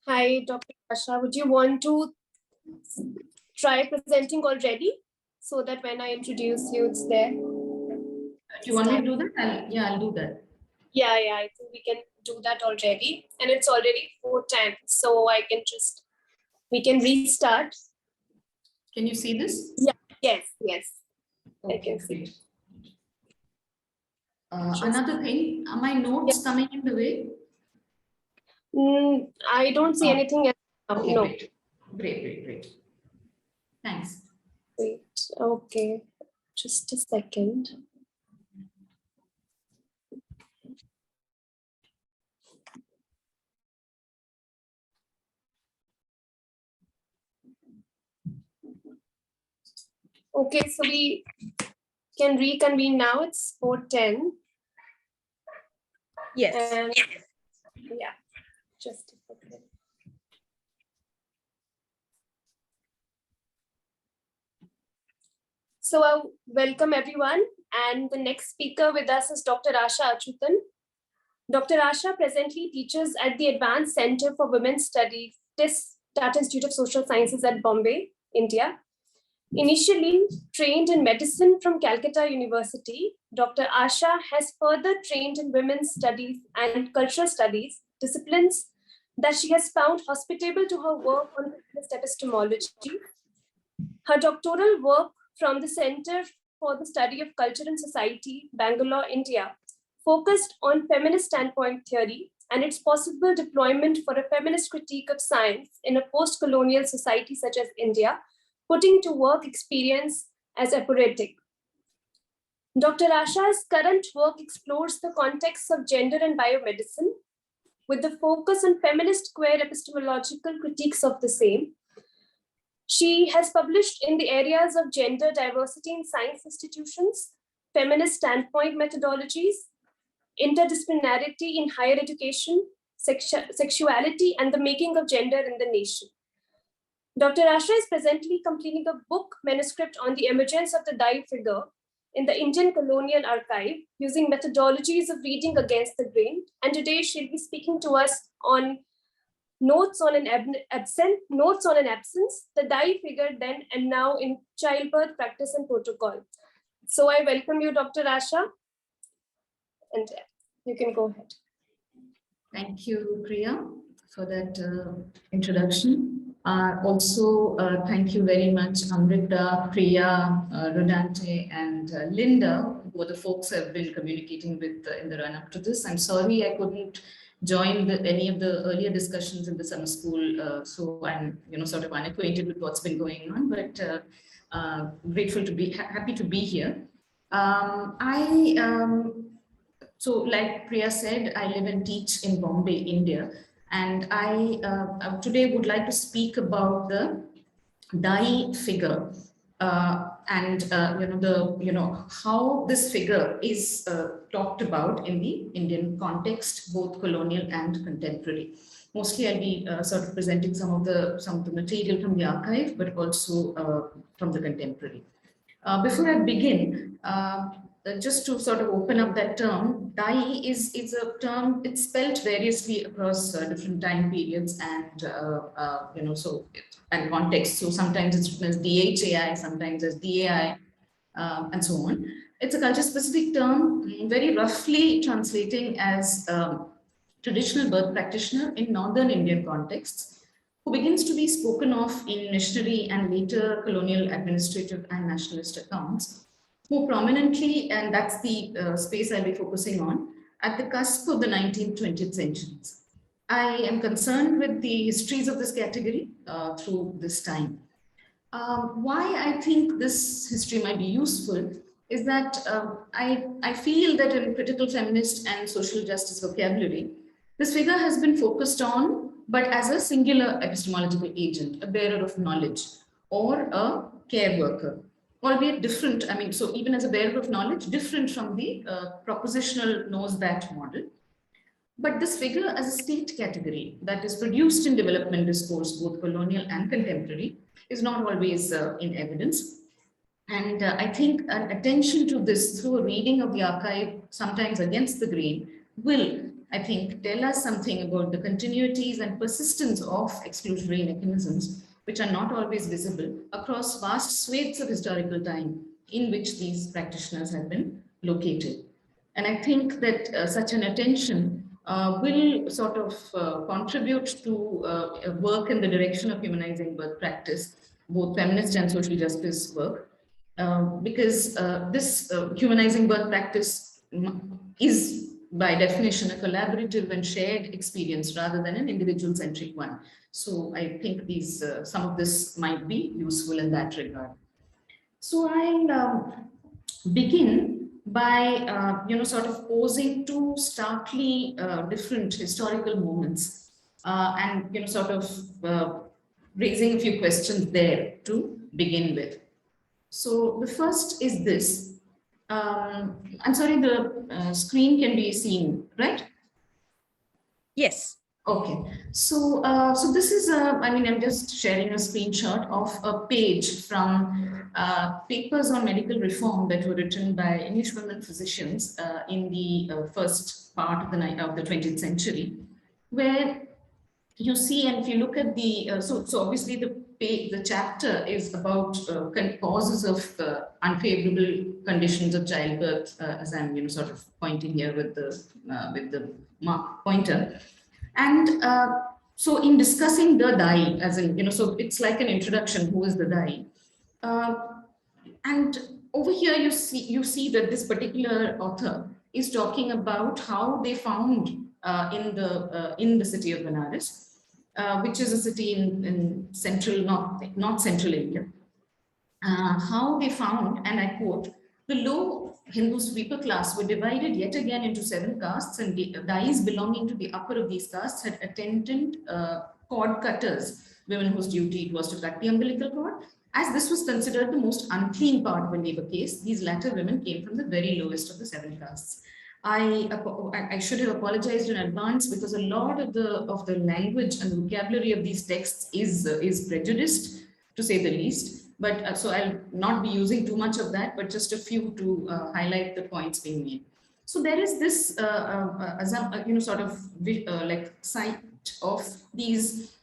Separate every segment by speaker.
Speaker 1: Hi, Dr. Asha. Would you want to try presenting already so that when I introduce you, it's there?
Speaker 2: Do you want me to do that? I'll do that.
Speaker 1: Yeah, I think we can do that already. And it's already 4:10, so we can restart.
Speaker 2: Can you see this?
Speaker 1: Yeah, yes.
Speaker 2: Okay,
Speaker 1: I can see.
Speaker 2: Another thing, are my notes coming in the way?
Speaker 1: I don't see anything else.
Speaker 2: Okay,
Speaker 1: No.
Speaker 2: Great. Thanks.
Speaker 1: Wait, okay. Just a second. Okay, so we can reconvene now. It's 4:10.
Speaker 3: Yes.
Speaker 1: And yeah, just a second. So welcome everyone. And the next speaker with us is Dr. Asha Achuthan. Dr. Asha presently teaches at the Advanced Center for Women's Studies, Tata Institute of Social Sciences at Bombay, India. Initially trained in medicine from Calcutta University, Dr. Asha has further trained in women's studies and cultural studies, disciplines that she has found hospitable to her work on feminist epistemology. Her doctoral work from the Center for the Study of Culture and Society, Bangalore, India, focused on feminist standpoint theory and its possible deployment for a feminist critique of science in a post-colonial society such as India, putting to work experience as aphoretic. Dr. Asha's current work explores the context of gender and biomedicine with the focus on feminist queer epistemological critiques of the same. She has published in the areas of gender diversity in science institutions, feminist standpoint methodologies, interdisciplinarity in higher education, sexuality, and the making of gender in the nation. Dr. Asha is presently completing a book manuscript on the emergence of the Dai figure in the Indian Colonial Archive using methodologies of reading against the grain. And today she'll be speaking to us on notes on an absence, the Dai figure then and now in childbirth practice and protocol. So I welcome you, Dr. Asha, and you can go ahead.
Speaker 2: Thank you, Priya, for that introduction. Also, thank you very much, Amrita, Priya, Rodante, and Linda, who are the folks I've been communicating with in the run-up to this. I'm sorry I couldn't join any of the earlier discussions in the summer school, so I'm sort of unacquainted with what's been going on, but grateful to be happy to be here. So like Priya said, I live and teach in Bombay, India, and I today would like to speak about the Dai figure and how this figure is talked about in the Indian context, both colonial and contemporary. Mostly, I'll be sort of presenting some of the material from the archive, but also from the contemporary. Before I begin, just to sort of open up that term, Dai is a term, it's spelled variously across different time periods and and context. So sometimes it's written as DHAI, sometimes as DAI, and so on. It's a culture-specific term, very roughly translating as traditional birth practitioner in northern Indian contexts, who begins to be spoken of in missionary and later colonial administrative and nationalist accounts, more prominently, and that's the space I'll be focusing on, at the cusp of the 19th, 20th centuries. I am concerned with the histories of this category through this time. Why I think this history might be useful is that I feel that in critical feminist and social justice vocabulary, this figure has been focused on, but as a singular epistemological agent, a bearer of knowledge, or a care worker, albeit different. I mean, so even as a bearer of knowledge, different from the propositional knows that model. But this figure as a state category that is produced in development discourse, both colonial and contemporary, is not always in evidence. And I think an attention to this through a reading of the archive, sometimes against the grain, will I think, tell us something about the continuities and persistence of exclusionary mechanisms, which are not always visible across vast swathes of historical time in which these practitioners have been located. And I think that such an attention will sort of contribute to work in the direction of humanizing birth practice, both feminist and social justice work, because this humanizing birth practice is by definition a collaborative and shared experience rather than an individual-centric one. So I think these some of this might be useful in that regard. So I'll begin by sort of posing two starkly different historical moments and sort of raising a few questions there to begin with. So the first is this. I'm sorry, the screen can be seen, right?
Speaker 3: Yes.
Speaker 2: Okay, so so this is I'm just sharing a screenshot of a page from papers on medical reform that were written by English women physicians in the first part of the 20th century, where you see, and if you look at the so obviously the chapter is about causes of unfavorable conditions of childbirth, as I'm sort of pointing here with the mark pointer. And so in discussing the Dai, as in, so it's like an introduction, who is the Dai? And over here, you see that this particular author is talking about how they found in the city of Benares, which is a city in central, not central India, how they found, and I quote, the low Hindu sweeper class were divided yet again into 7 castes, and the dais belonging to the upper of these castes had attendant cord cutters, women whose duty it was to cut the umbilical cord. As this was considered the most unclean part of a labor case, these latter women came from the very lowest of the 7 castes. I should have apologized in advance because a lot of the language and vocabulary of these texts is prejudiced, to say the least. But so I'll not be using too much of that, but just a few to highlight the points being made. So there is this, sort of like site of these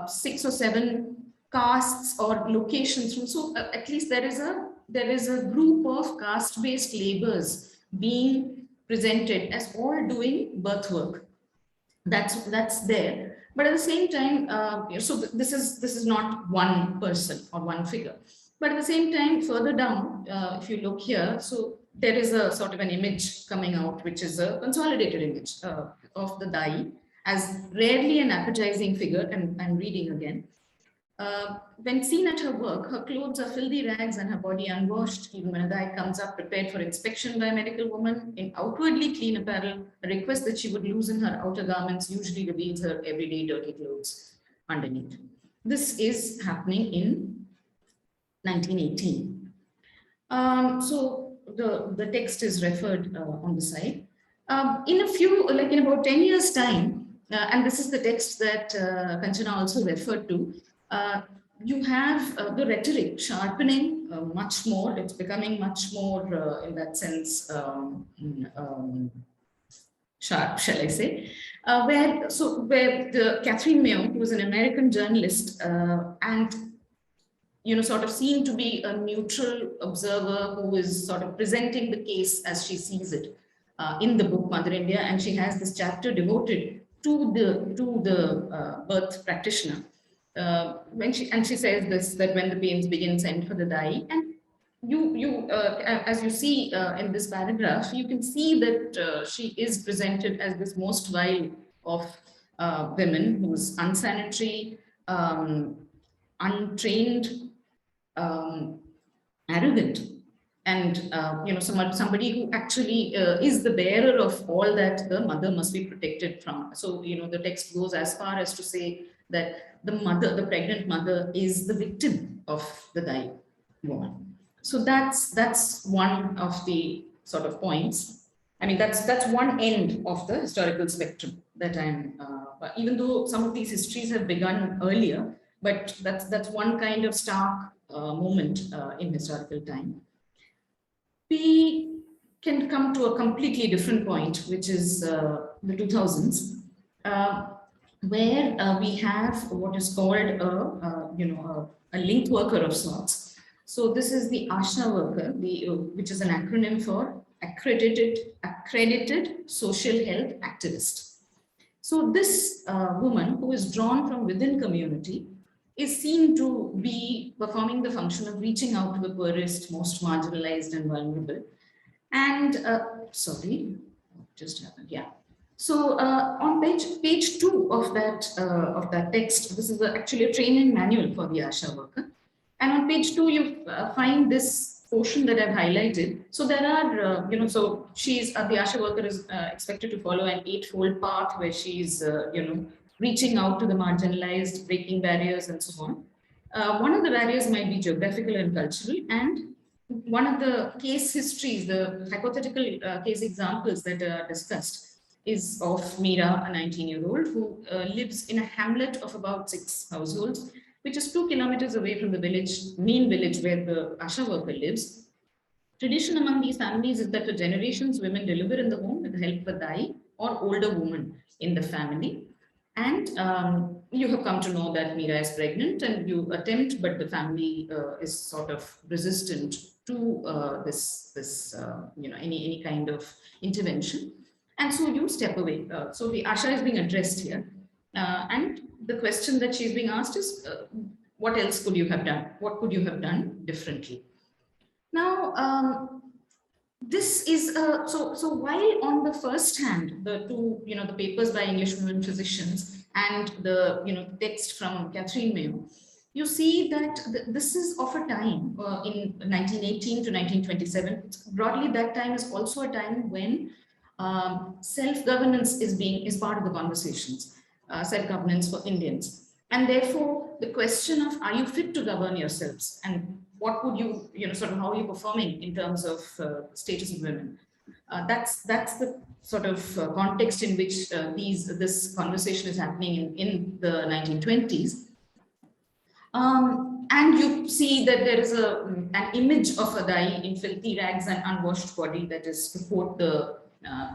Speaker 2: 6 or 7 castes or locations from. So at least there is a group of caste-based laborers being presented as all doing birth work. That's there. But at the same time, so this is not one person or one figure. But at the same time, further down, if you look here, so there is a sort of an image coming out, which is a consolidated image of the Dai as rarely an appetizing figure, and I'm reading again. When seen at her work, her clothes are filthy rags and her body unwashed. Even when a Dai comes up prepared for inspection by a medical woman in outwardly clean apparel, a request that she would loosen her outer garments usually reveals her everyday dirty clothes underneath. This is happening in 1918. So the text is referred on the side. In about 10 years' time, and this is the text that Kanchana also referred to, you have the rhetoric sharpening much more. It's becoming much more, in that sense, sharp, shall I say? Where the Catherine Mayo, who was an American journalist, and sort of seen to be a neutral observer who is sort of presenting the case as she sees it in the book Mother India, and she has this chapter devoted to the birth practitioner. She says this, that when the pains begin, send for the Dai. And as you see in this paragraph, you can see that she is presented as this most vile of women, who's unsanitary, untrained, arrogant, and somebody who actually is the bearer of all that the mother must be protected from. So the text goes as far as to say that the pregnant mother is the victim of the Dai woman. So that's one of the sort of points. I mean, that's one end of the historical spectrum that I'm, even though some of these histories have begun earlier, but that's one kind of stark moment in historical time. We can come to a completely different point, which is the 2000s, where we have what is called a linked worker of sorts. So this is the Asha worker, which is an acronym for accredited social health activist. So this woman, who is drawn from within community, is seen to be performing the function of reaching out to the poorest, most marginalized and vulnerable. And sorry, just happened. Yeah. So on page 2 of that text, this is actually a training manual for the Asha worker. And on page 2, you find this portion that I've highlighted. So there are, so she's the Asha worker is expected to follow an 8-fold path where she's, reaching out to the marginalized, breaking barriers, and so on. One of the barriers might be geographical and cultural, and one of the case histories, the hypothetical case examples that are discussed is of Meera, a 19-year-old who lives in a hamlet of about 6 households, which is 2 kilometers away from the main village where the Asha worker lives. Tradition among these families is that for generations, women deliver in the home with the help of a dai or older woman in the family. And you have come to know that Meera is pregnant, and you attempt, but the family is sort of resistant to any kind of intervention. And so you step away. So the Asha is being addressed here. And the question that she's being asked is, what else could you have done? What could you have done differently? Now, this is so while on the first hand, the two, the papers by English women physicians and the text from Catherine Mayo, you see that this is of a time in 1918 to 1927. Broadly, that time is also a time when self-governance is part of the conversations, self-governance for Indians. And therefore, the question of, are you fit to govern yourselves? And what would you, sort of how are you performing in terms of status of women? That's the sort of context in which this conversation is happening in the 1920s. And you see that there is an image of a dai in filthy rags and unwashed body that is to quote the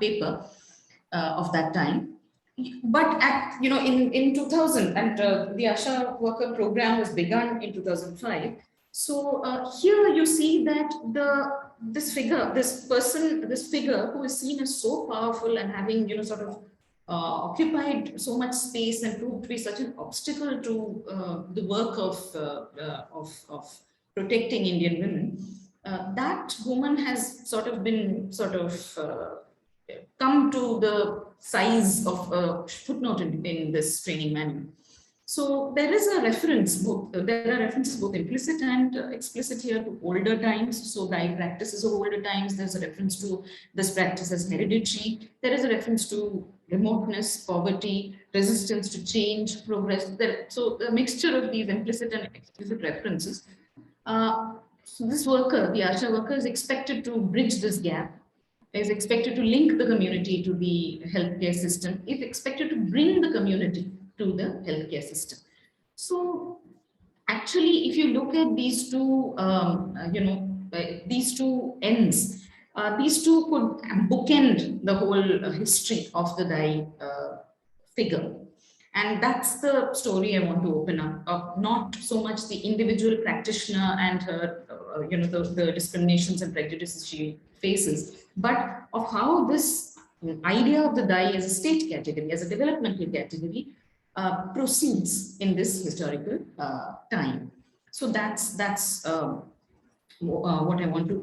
Speaker 2: paper of that time. But at in 2000, and the Asha worker program was begun in 2005. So here you see that this figure who is seen as so powerful and having sort of occupied so much space and proved to be such an obstacle to the work of protecting Indian women, that woman has sort of been come to the size of a footnote in this training manual. So there is a reference book. There are references both implicit and explicit here to older times. So the practices of older times. There's a reference to this practice as hereditary. There is a reference to remoteness, poverty, resistance to change, progress. So a mixture of these implicit and explicit references. So this worker, the Asha worker, is expected to bridge this gap, is expected to link the community to the healthcare system, is expected to bring the community to the healthcare system. So actually, if you look at these two, these two ends, these two could bookend the whole history of the dai figure. And that's the story I want to open up, of not so much the individual practitioner and her, the discriminations and prejudices she faces, but of how this idea of the dai as a state category, as a developmental category, proceeds in this historical time. So that's what I want to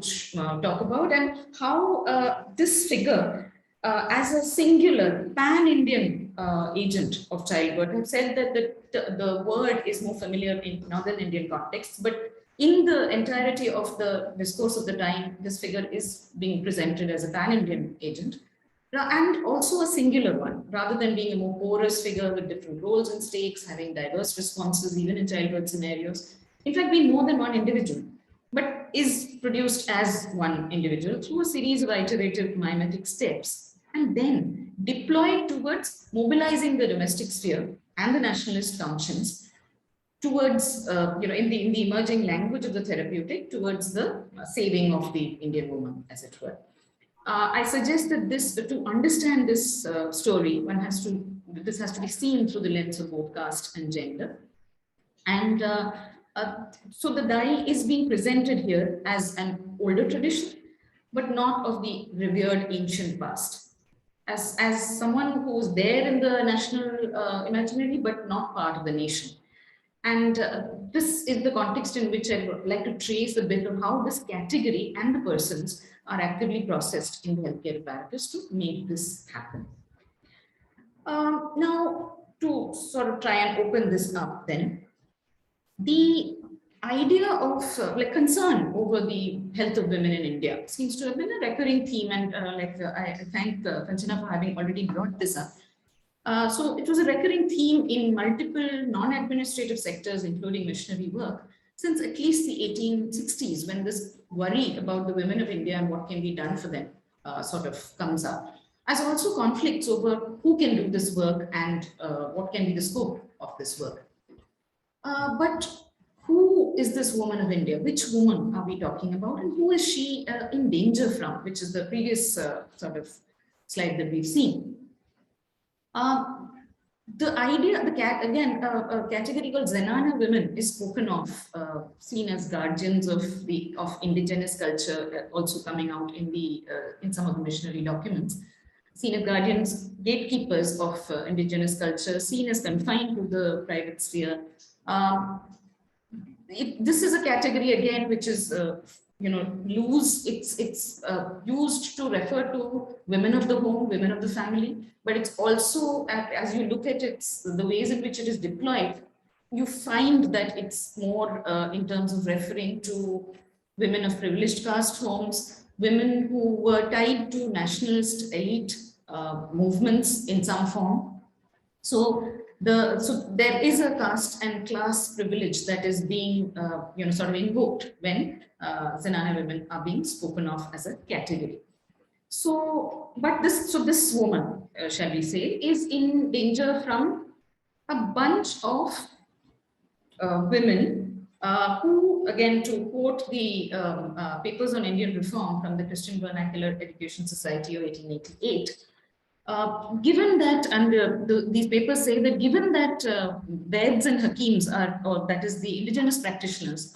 Speaker 2: talk about, and how this figure as a singular pan-Indian agent of childbirth. I've said that the word is more familiar in Northern Indian contexts, but in the entirety of the discourse of the time, this figure is being presented as a pan-Indian agent, and also a singular one, rather than being a more porous figure with different roles and stakes, having diverse responses, even in childbirth scenarios. In fact, being more than one individual, but is produced as one individual through a series of iterative mimetic steps, and then deployed towards mobilizing the domestic sphere and the nationalist conscience towards, in the emerging language of the therapeutic, towards the saving of the Indian woman, as it were. I suggest that to understand this story, this has to be seen through the lens of both caste and gender. And so the dye is being presented here as an older tradition, but not of the revered ancient past. As someone who's there in the national imaginary, but not part of the nation. And this is the context in which I would like to trace a bit of how this category and the persons are actively processed in the healthcare apparatus to make this happen. Now, to sort of try and open this up then, the idea of concern over the health of women in India seems to have been a recurring theme, and I thank Kanchana for having already brought this up. So it was a recurring theme in multiple non-administrative sectors, including missionary work, since at least the 1860s, when this worry about the women of India and what can be done for them sort of comes up, as also conflicts over who can do this work and what can be the scope of this work. But who is this woman of India? Which woman are we talking about? And who is she in danger from, which is the previous sort of slide that we've seen. The idea, a category called Zenana women is spoken of, seen as guardians of indigenous culture, also coming out in some of the missionary documents. Seen as guardians, gatekeepers of indigenous culture, seen as confined to the private sphere. This is a category again which is loose. It's used to refer to women of the home, women of the family, but it's also, as you look at it, the ways in which it is deployed, you find that it's more in terms of referring to women of privileged caste homes, women who were tied to nationalist elite movements in some form. So there is a caste and class privilege that is being sort of invoked when Zenana women are being spoken of as a category. So this woman, shall we say, is in danger from a bunch of women who, again, to quote the Papers on Indian Reform from the Christian Vernacular Education Society of 1888, given that, and these papers say that given that Veds and Hakims are, or that is the indigenous practitioners,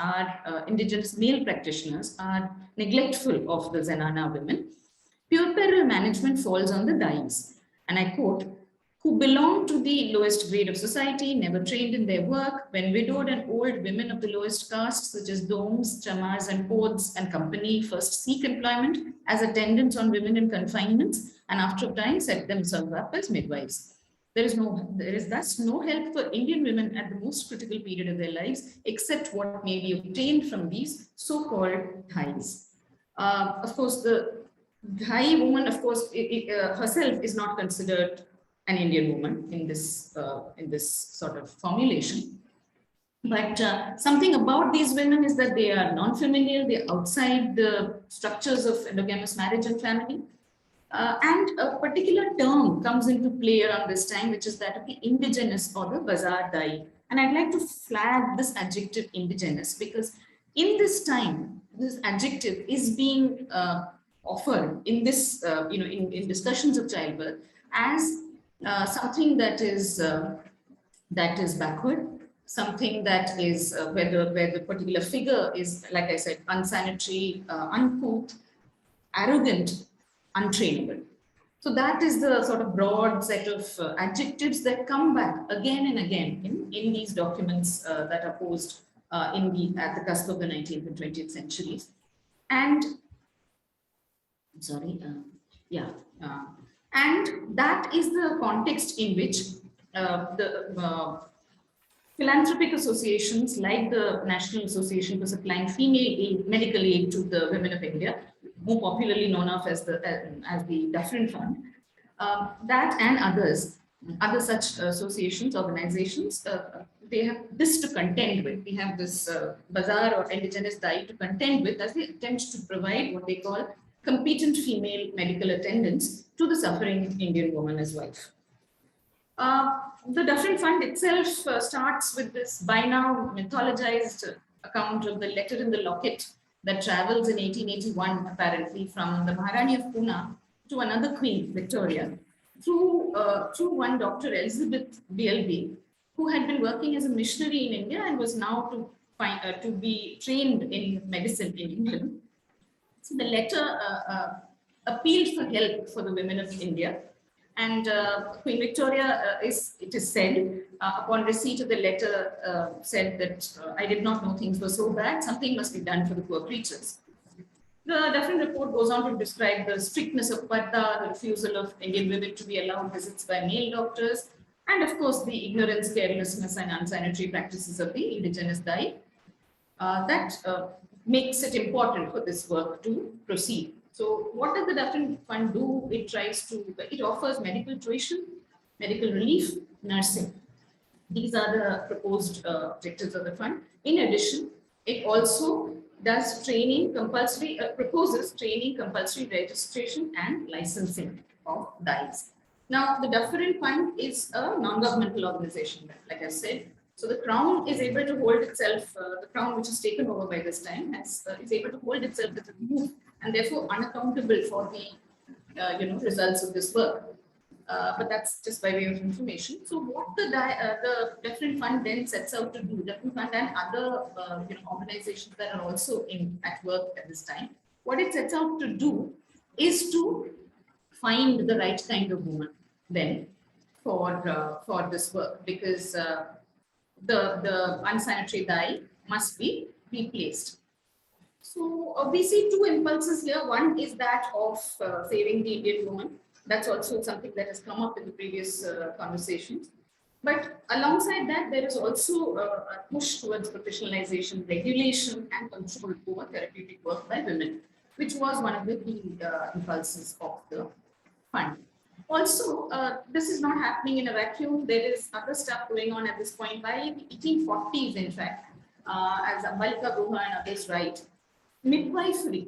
Speaker 2: indigenous male practitioners are neglectful of the Zenana women, puerperal management falls on the dais. And I quote, who belong to the lowest grade of society, never trained in their work, when widowed and old women of the lowest caste, such as domes, chamars, and pods and company, first seek employment as attendants on women in confinements, and after a time set themselves up as midwives. There is thus no help for Indian women at the most critical period of their lives, except what may be obtained from these so-called thais. Of course, the Thai woman, of course, herself is not considered an Indian woman in this sort of formulation. But something about these women is that they are non-familial, they're outside the structures of endogamous marriage and family. And a particular term comes into play around this time, which is that of the indigenous or the bazaar dai. And I'd like to flag this adjective indigenous because in this time, this adjective is being offered in this, in discussions of childbirth as something that is backward, something that is where the particular figure is, like I said, unsanitary, uncouth, arrogant, untrainable. So that is the sort of broad set of adjectives that come back again and again in these documents that are posed at the cusp of the 19th and 20th centuries. And and that is the context in which the philanthropic associations like the National Association for Supplying Female Medical Aid to the Women of India, more popularly known of as the Dufferin Fund, that and other such associations, organizations, they have this to contend with. We have this bazaar or indigenous dai to contend with as they attempt to provide what they call competent female medical attendants to the suffering Indian woman as wife. The Dufferin Fund itself starts with this by now mythologized account of the letter in the locket that travels in 1881, apparently, from the Maharani of Pune to another queen, Victoria, through one Dr. Elizabeth BLB, who had been working as a missionary in India and was now to be trained in medicine in England. So the letter appealed for help for the women of India. And Queen Victoria, it is said, upon receipt of the letter, said that I did not know things were so bad. Something must be done for the poor creatures. The different report goes on to describe the strictness of Parda, the refusal of Indian women to be allowed visits by male doctors, and of course the ignorance, carelessness, and unsanitary practices of the indigenous Dai. That makes it important for this work to proceed. So what does the Dufferin Fund do? It offers medical tuition, medical relief, nursing. These are the proposed objectives of the fund. In addition, it also does training compulsory, proposes training, compulsory registration and licensing of DIEs. Now, the Dufferin Fund is a non-governmental organization, like I said. So the Crown is able to hold itself, the Crown which is taken over by this time is able to hold itself as a group and therefore unaccountable for the results of this work. But that's just by way of information. So what the Dufferin Fund then sets out to do, Dufferin Fund and other organizations that are also at work at this time, what it sets out to do is to find the right kind of woman then for this work, because the unsanitary dye must be replaced. So we see two impulses here. One is that of saving the Indian woman. That's also something that has come up in the previous conversations. But alongside that, there is also a push towards professionalization, regulation, and control over therapeutic work by women, which was one of the key impulses of the fund. Also, this is not happening in a vacuum. There is other stuff going on at this point. By the 1840s, in fact, as Ambalika Guha and others write, midwifery.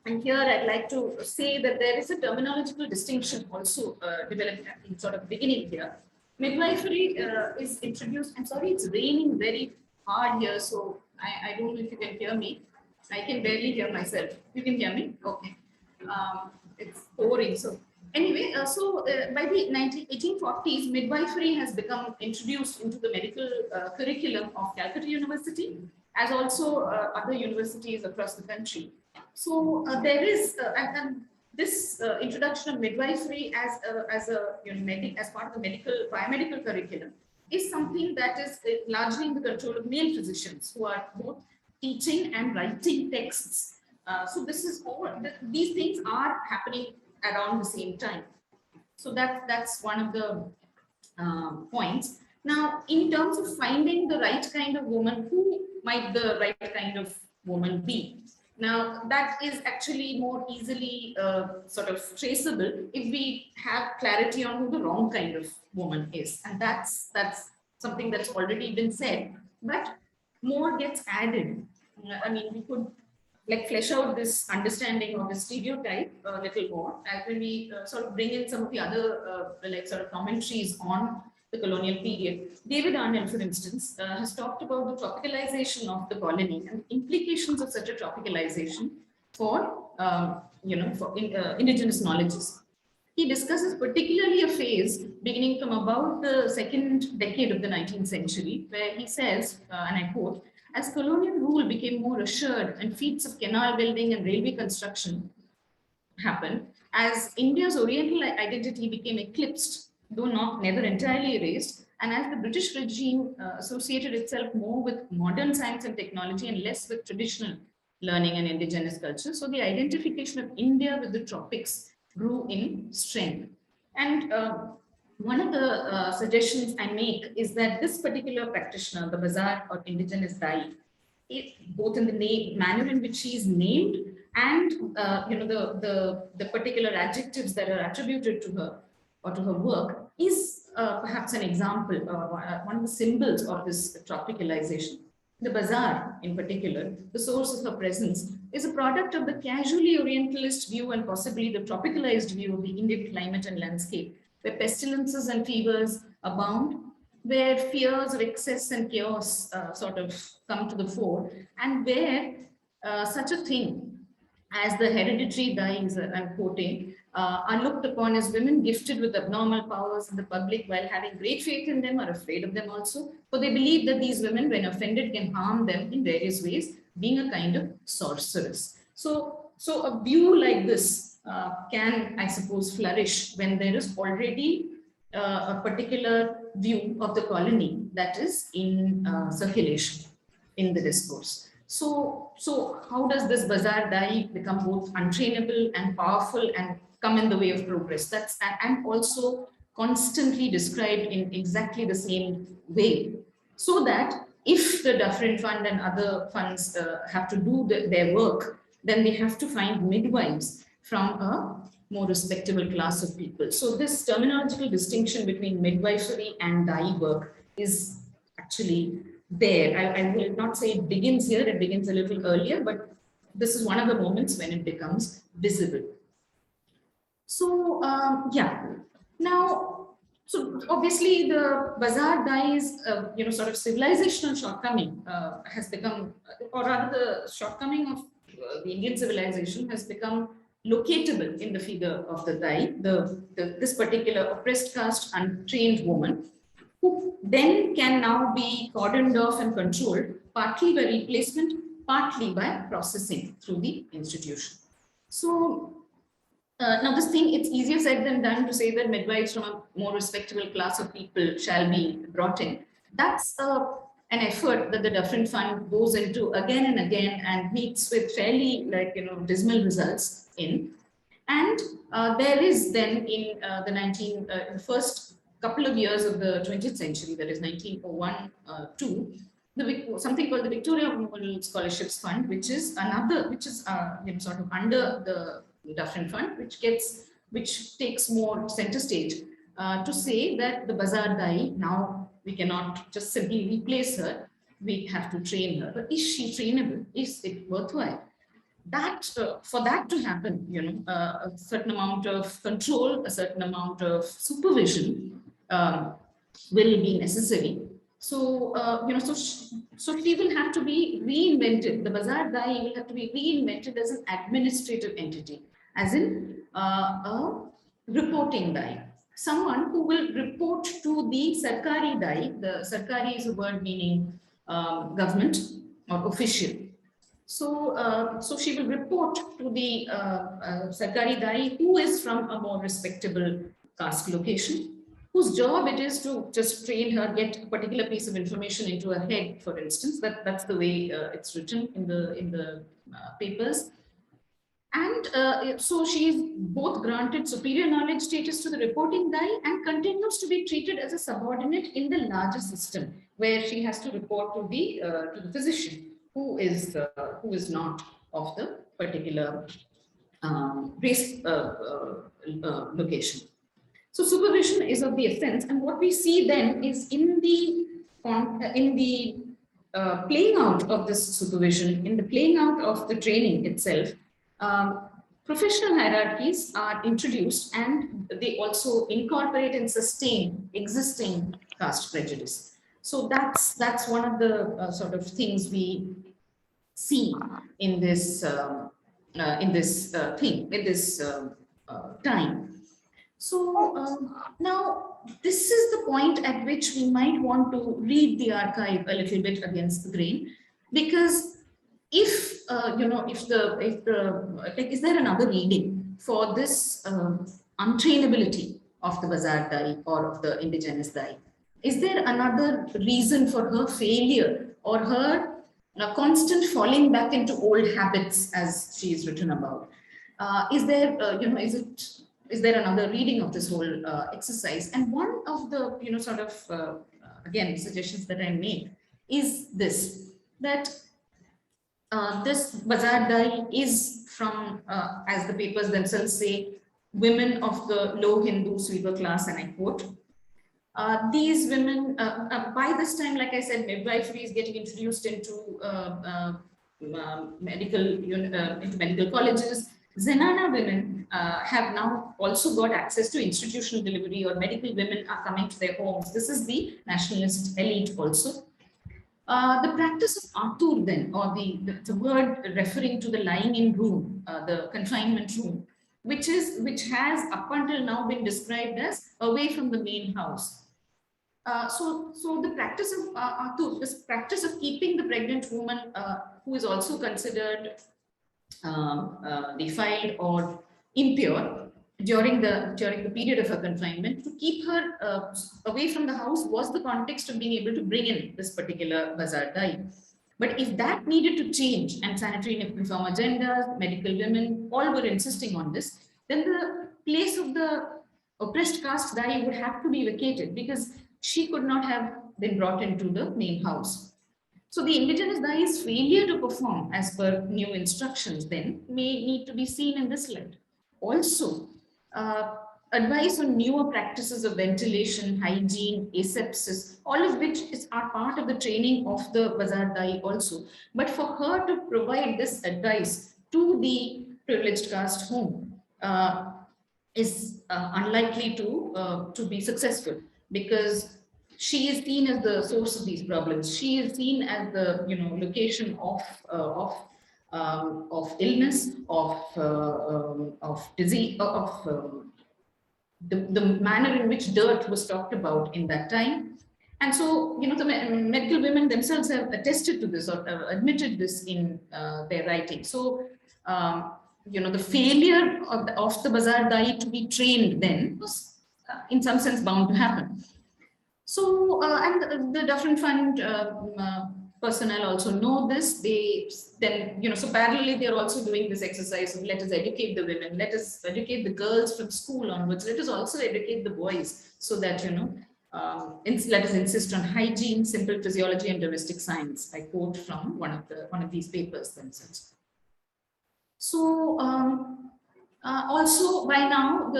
Speaker 2: And here I'd like to say that there is a terminological distinction also developed in sort of beginning here. Midwifery is introduced. I'm sorry, it's raining very hard here, so I don't know if you can hear me. I can barely hear myself. You can hear me? Okay. It's pouring. So anyway, by the 1840s, midwifery has become introduced into the medical curriculum of Calcutta University, as also other universities across the country. So there is, and this introduction of midwifery as part of the biomedical curriculum is something that is largely in the control of male physicians who are both teaching and writing texts. So this is all, these things are happening around the same time. So that's one of the points. Now, in terms of finding the right kind of woman, who might the right kind of woman be? Now, that is actually more easily sort of traceable if we have clarity on who the wrong kind of woman is. And that's something that's already been said, but more gets added. I mean, we could like flesh out this understanding of the stereotype a little more as when we sort of bring in some of the other like sort of commentaries on the colonial period. David Arnold, for instance, has talked about the tropicalization of the colony and implications of such a tropicalization for, indigenous knowledges. He discusses particularly a phase beginning from about the second decade of the 19th century, where he says, and I quote, as colonial rule became more assured and feats of canal building and railway construction happened, as India's Oriental identity became eclipsed, though never entirely erased, and as the British regime associated itself more with modern science and technology and less with traditional learning and indigenous culture, so the identification of India with the tropics grew in strength. And one of the suggestions I make is that this particular practitioner, the Bazaar or indigenous Dai, both in the manner in which she is named and the particular adjectives that are attributed to her or to her work, is perhaps an example, one of the symbols of this tropicalization. The Bazaar, in particular, the source of her presence, is a product of the casually Orientalist view and possibly the tropicalized view of the Indian climate and landscape, where pestilences and fevers abound, where fears of excess and chaos sort of come to the fore, and where such a thing as the hereditary dyes, I'm quoting, are looked upon as women gifted with abnormal powers in the public, while having great faith in them, are afraid of them also. For they believe that these women, when offended, can harm them in various ways, being a kind of sorceress. So a view like this can, I suppose, flourish when there is already a particular view of the colony that is in circulation in the discourse. So how does this bazaar dai become both untrainable and powerful and come in the way of progress? That's and also constantly described in exactly the same way, so that if the Dufferin Fund and other funds have to do their work, then they have to find midwives from a more respectable class of people. So this terminological distinction between midwifery and dai work is actually there. I will not say it begins here, it begins a little earlier, but this is one of the moments when it becomes visible. So yeah, now, so obviously the bazaar dai's, sort of civilizational shortcoming has become, or rather the shortcoming of the Indian civilization has become locatable in the figure of the dai, this particular oppressed caste, untrained woman, who then can now be cordoned off and controlled, partly by replacement, partly by processing through the institution. So now this thing, it's easier said than done to say that midwives from a more respectable class of people shall be brought in. That's an effort that the Dufferin Fund goes into again and again and meets with fairly dismal results in. And there is then in the first couple of years of the 20th century, that is 1901 something called the Victoria Memorial Scholarships Fund, which is sort of under the Dufferin Fund, which takes more center stage to say that the bazaar dai, now we cannot just simply replace her, we have to train her. But is she trainable? Is it worthwhile? That for that to happen, a certain amount of control, a certain amount of supervision will be necessary. So so she will have to be reinvented. The bazaar dai will have to be reinvented as an administrative entity, as in a reporting dai. Someone who will report to the sarkari dai. The sarkari is a word meaning government or official. So she will report to the sarkari dai, who is from a more respectable caste location, whose job it is to just train her, get a particular piece of information into her head, for instance. That's the way it's written in the papers. And so she is both granted superior knowledge status to the reporting dai and continues to be treated as a subordinate in the larger system, where she has to report to the physician, who is not of the particular race location. So supervision is of the essence, and what we see then is in the playing out of this supervision, in the playing out of the training itself, professional hierarchies are introduced, and they also incorporate and sustain existing caste prejudice. So that's one of the sort of things we see in this time. So now this is the point at which we might want to read the archive a little bit against the grain, because if is there another reading for this untrainability of the bazaar dai or of the indigenous dai? Is there another reason for her failure or her constant falling back into old habits, as she is written about? Is there is there another reading of this whole exercise? And one of the again suggestions that I make is this, that this bazaar dai is from, as the papers themselves say, women of the low Hindu sweeper class, and I quote. These women, by this time, like I said, midwifery is getting introduced into medical colleges. Zenana women have now also got access to institutional delivery, or medical women are coming to their homes. This is the nationalist elite also. The practice of atur then, or the word referring to the lying in room, the confinement room, which has up until now been described as away from the main house. So the practice of atur, this practice of keeping the pregnant woman who is also considered defiled or impure during the period of her confinement, to keep her away from the house was the context of being able to bring in this particular bazaar dye. But if that needed to change, and sanitary reform agendas, medical women, all were insisting on this, then the place of the oppressed caste dye would have to be vacated, because she could not have been brought into the main house. So the indigenous dye's failure to perform as per new instructions then may need to be seen in this light. Also, advice on newer practices of ventilation, hygiene, asepsis, all of which are part of the training of the bazaar dye also. But for her to provide this advice to the privileged caste home is unlikely to be successful, because she is seen as the source of these problems. She is seen as the location of illness, of disease, the manner in which dirt was talked about in that time. And so, the medical women themselves have attested to this, or admitted this in their writing. So, the failure of the bazaar dye to be trained then was, in some sense, bound to happen. So, and the Dufferin Fund personnel also know this. They then, so parallelly, they're also doing this exercise of let us educate the women, let us educate the girls from school onwards, let us also educate the boys, so that, let us insist on hygiene, simple physiology, and domestic science. I quote from one of these papers themselves. So, also by now,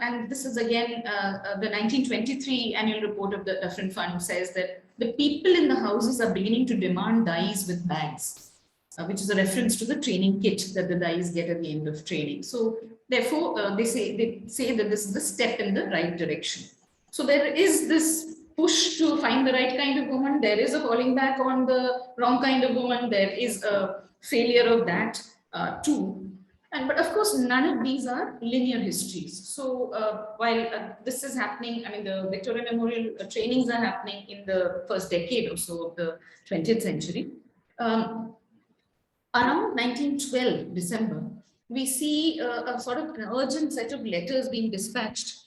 Speaker 2: and this is again the 1923 annual report of the Dufferin Fund says that the people in the houses are beginning to demand dyes with bags, which is a reference to the training kit that the dyes get at the end of training. So therefore, they say that this is the step in the right direction. So there is this push to find the right kind of woman. There is a falling back on the wrong kind of woman. There is a failure of that too. But of course, none of these are linear histories. So while this is happening, I mean, the Victoria Memorial trainings are happening in the first decade or so of the 20th century. Around 1912, December, we see a sort of an urgent set of letters being dispatched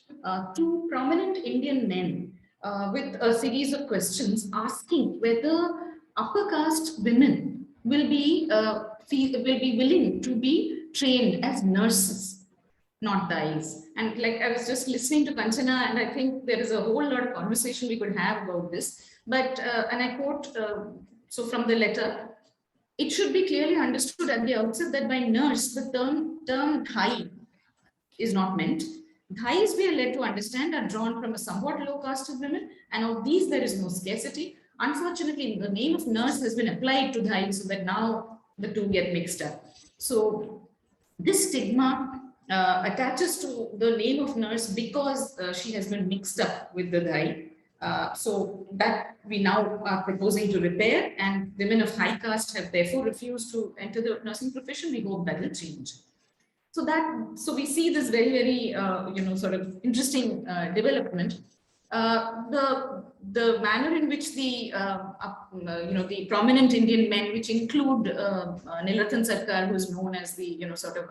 Speaker 2: to prominent Indian men with a series of questions asking whether upper caste women will be willing to be trained as nurses, not dyes. And like I was just listening to Kanchana, and I think there is a whole lot of conversation we could have about this. But, and I quote, so from the letter, it should be clearly understood at the outset that by nurse, the term Thai is not meant. Thais, we are led to understand, are drawn from a somewhat low caste of women, and of these there is no scarcity. Unfortunately, the name of nurse has been applied to Thais, so that now the two get mixed up. So this stigma attaches to the name of nurse because she has been mixed up with the Thai. So that we now are proposing to repair, and women of high caste have therefore refused to enter the nursing profession. We hope that will change. So we see this very, very, sort of interesting development. The manner in which the the prominent Indian men, which include Nilratan Sarkar, who is known as the sort of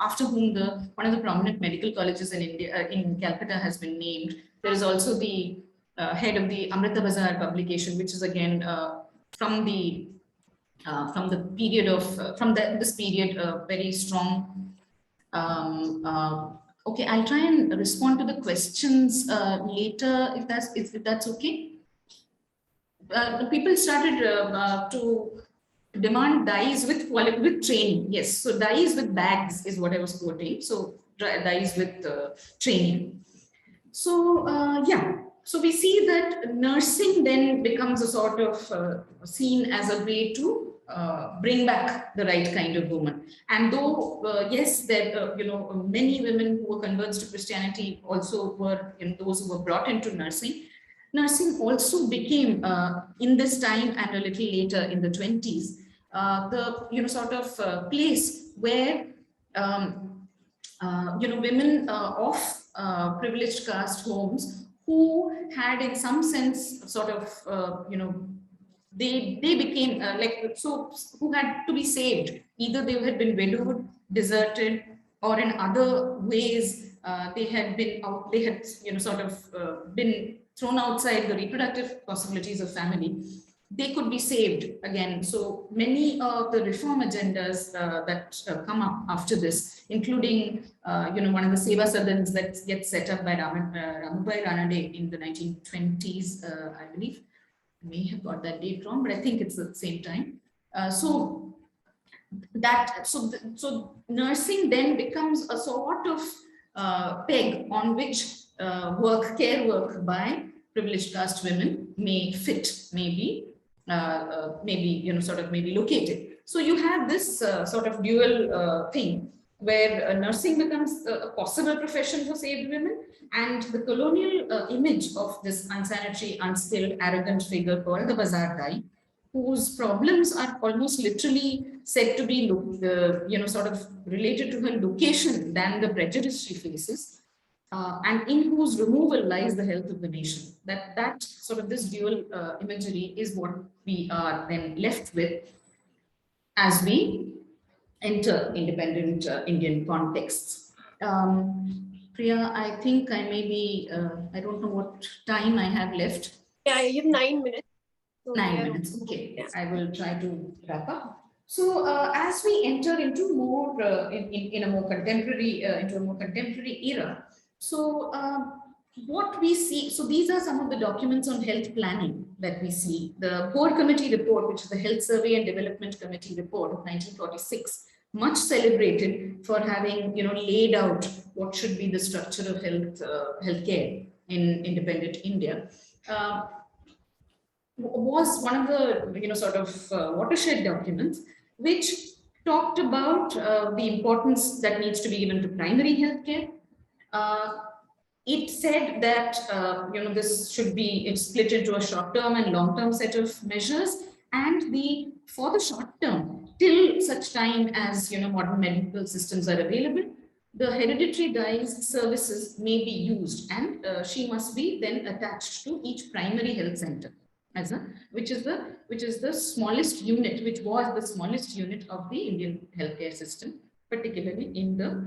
Speaker 2: after whom one of the prominent medical colleges in India in Calcutta has been named. There is also the head of the Amrita Bazaar publication, which is again from the period of this period very strong. Okay, I'll try and respond to the questions later, if that's okay. People started to demand dyes with training. Yes, so dyes with bags is what I was quoting. So dyes with training. So yeah, so we see that nursing then becomes a sort of seen as a way to bring back the right kind of woman. And though yes, there many women who were converts to Christianity also were those who were brought into nursing, nursing also became, in this time and a little later in the 20s, the sort of place where women of privileged caste homes who had in some sense sort of they became who had to be saved. Either they had been widowed, deserted, or in other ways they had been out, they had sort of been thrown outside the reproductive possibilities of family. They could be saved again. So many of the reform agendas that come up after this, including one of the Seva Sadans that gets set up by Ramubai Ranade in the 1920s, I believe. I may have got that date wrong, but I think it's at the same time. So nursing then becomes a sort of peg on which care work by privileged caste women may fit, maybe located. So you have this sort of dual thing where nursing becomes a possible profession for saved women, and the colonial image of this unsanitary, unskilled, arrogant figure called the Bazaar Dai, whose problems are almost literally said to be sort of related to her location than the prejudice she faces, and in whose removal lies the health of the nation. That sort of this dual imagery is what we are then left with as we enter independent Indian contexts. Priya, I think I may be, I don't know what time I have left.
Speaker 1: Yeah, you have 9 minutes. So
Speaker 2: 9 minutes, okay.
Speaker 1: Yeah.
Speaker 2: I will try to wrap up. So as we enter into more, in a more contemporary, into a more contemporary era, so what we see, so these are some of the documents on health planning that we see. The Board Committee report, which is the Health Survey and Development Committee report of 1946, much celebrated for having laid out what should be the structure of healthcare in independent India. Was one of the sort of watershed documents which talked about the importance that needs to be given to primary healthcare. It said that this should be split into a short-term and long-term set of measures, and for the short term, till such time as modern medical systems are available, the hereditary Dai's services may be used, and she must be then attached to each primary health center, which is the smallest unit, which was the smallest unit of the Indian healthcare system, particularly in the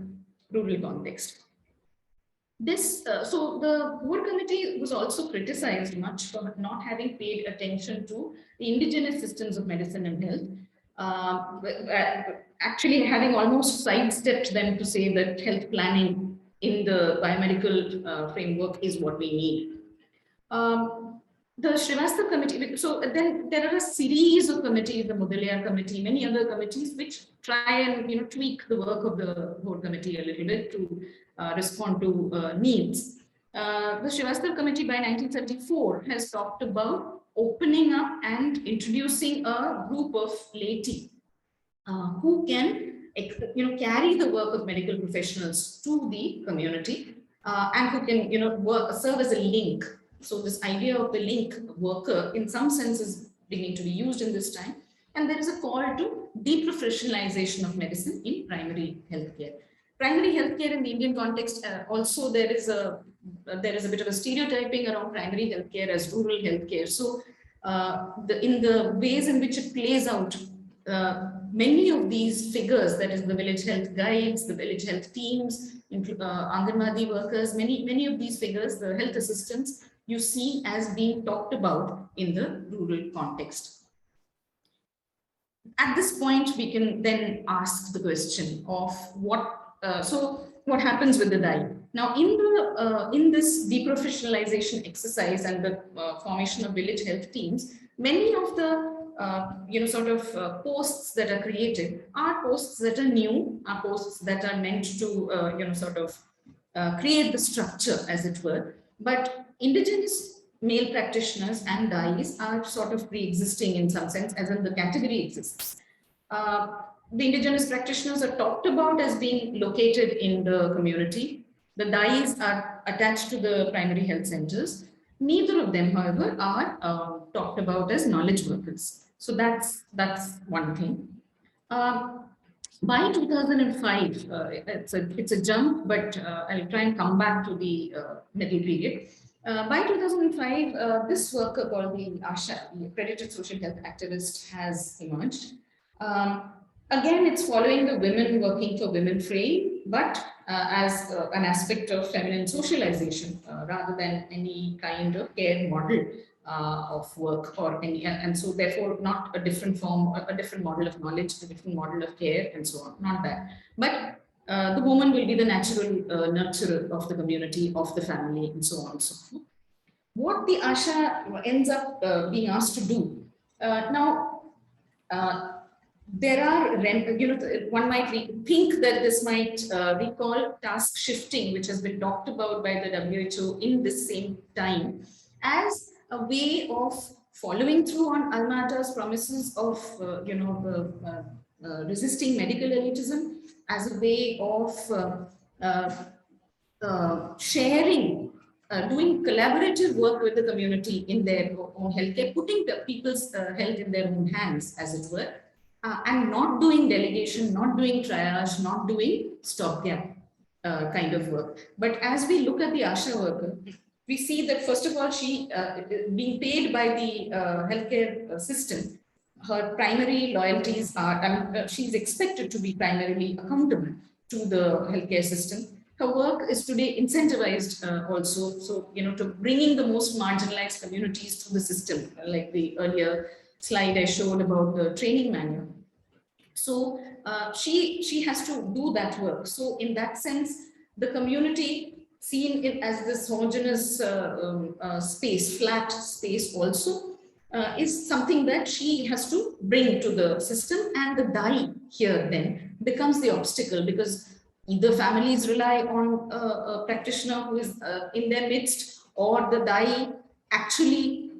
Speaker 2: rural context. So the Board Committee was also criticized much for not having paid attention to the indigenous systems of medicine and health, actually having almost sidestepped them to say that health planning in the biomedical framework is what we need. The Srivastava committee, so then there are a series of committees, the Mudaliar committee, many other committees which try and tweak the work of the Board Committee a little bit to respond to needs. The Srivastava committee by 1974 has talked about opening up and introducing a group of laity who can carry the work of medical professionals to the community and who can serve as a link. So this idea of the link worker in some sense is beginning to be used in this time. And there is a call to deprofessionalization of medicine in primary healthcare. Primary healthcare in the Indian context, also there is a bit of a stereotyping around primary healthcare as rural healthcare. So in the ways in which it plays out, many of these figures, that is the village health guides, the village health teams, Anganwadi workers, many of these figures, the health assistants, you see as being talked about in the rural context. At this point, we can then ask the question of what happens with the Dai? Now, in this deprofessionalization exercise and the formation of village health teams, many of the posts that are created are posts that are new, are posts that are meant to create the structure, as it were. But indigenous male practitioners and Dais are sort of pre-existing in some sense, as in the category exists. The indigenous practitioners are talked about as being located in the community. The Dais are attached to the primary health centers. Neither of them, however, are talked about as knowledge workers. So that's one thing. By 2005, it's a jump, but I'll try and come back to the middle period. By 2005, this worker called the Asha, the accredited social health activist, has emerged. Again, it's following the women working for women frame, but as an aspect of feminine socialization rather than any kind of care model of work or any, and so therefore not a different form, a different model of knowledge, a different model of care and so on, not that. But the woman will be the natural nurturer of the community, of the family and so on and so forth. What the Asha ends up being asked to do, there are, one might think that this might recall task shifting, which has been talked about by the WHO in this same time, as a way of following through on Almata's promises of, resisting medical elitism, as a way of sharing, doing collaborative work with the community in their own healthcare, putting the people's health in their own hands, as it were. And not doing delegation, not doing triage, not doing stopgap kind of work. But as we look at the Asha worker, we see that first of all, she being paid by the healthcare system, her primary loyalties are, she's expected to be primarily accountable to the healthcare system. Her work is today incentivized also, so to bringing the most marginalized communities to the system, like the earlier slide I showed about the training manual. So she has to do that work. So in that sense, the community seen it as this homogeneous space, flat space also is something that she has to bring to the system, and the DAI here then becomes the obstacle, because either families rely on a practitioner who is in their midst, or the DAI actually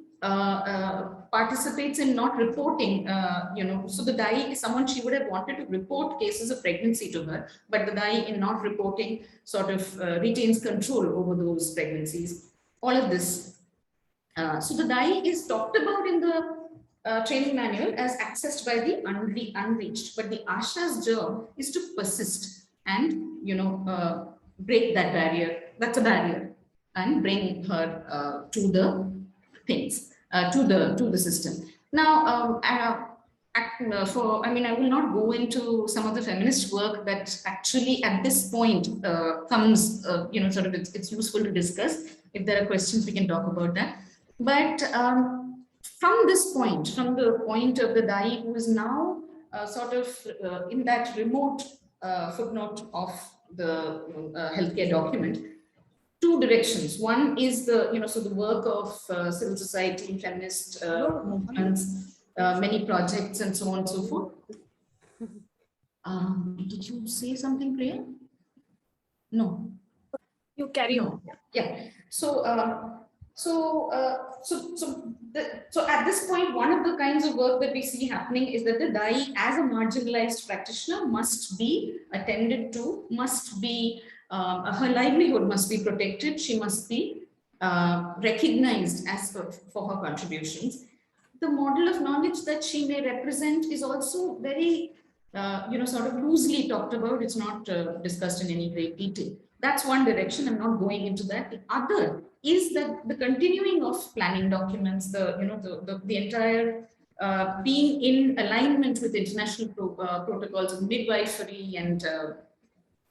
Speaker 2: participates in not reporting, so the DAI is someone she would have wanted to report cases of pregnancy to her, but the DAI in not reporting sort of retains control over those pregnancies. All of this. So the DAI is talked about in the training manual as accessed by the unreached, but the Asha's job is to persist and, break that barrier. That's a barrier, and bring her to the things. To the system. Now, I will not go into some of the feminist work that actually at this point comes, sort of it's useful to discuss. If there are questions, we can talk about that. But from this point, from the point of the DAI, who is now sort of in that remote footnote of the healthcare document, two directions. One is the, so the work of civil society, feminist movements, many projects and so on and so forth. Did you say something, Priya? No.
Speaker 1: You carry on.
Speaker 2: Yeah. So at this point, one of the kinds of work that we see happening is that the DAI as a marginalized practitioner must be attended to, must be, her livelihood must be protected. She must be recognized as for her contributions. The model of knowledge that she may represent is also very, sort of loosely talked about. It's not discussed in any great detail. That's one direction. I'm not going into that. The other is that the continuing of planning documents, the entire being in alignment with international protocols of midwifery and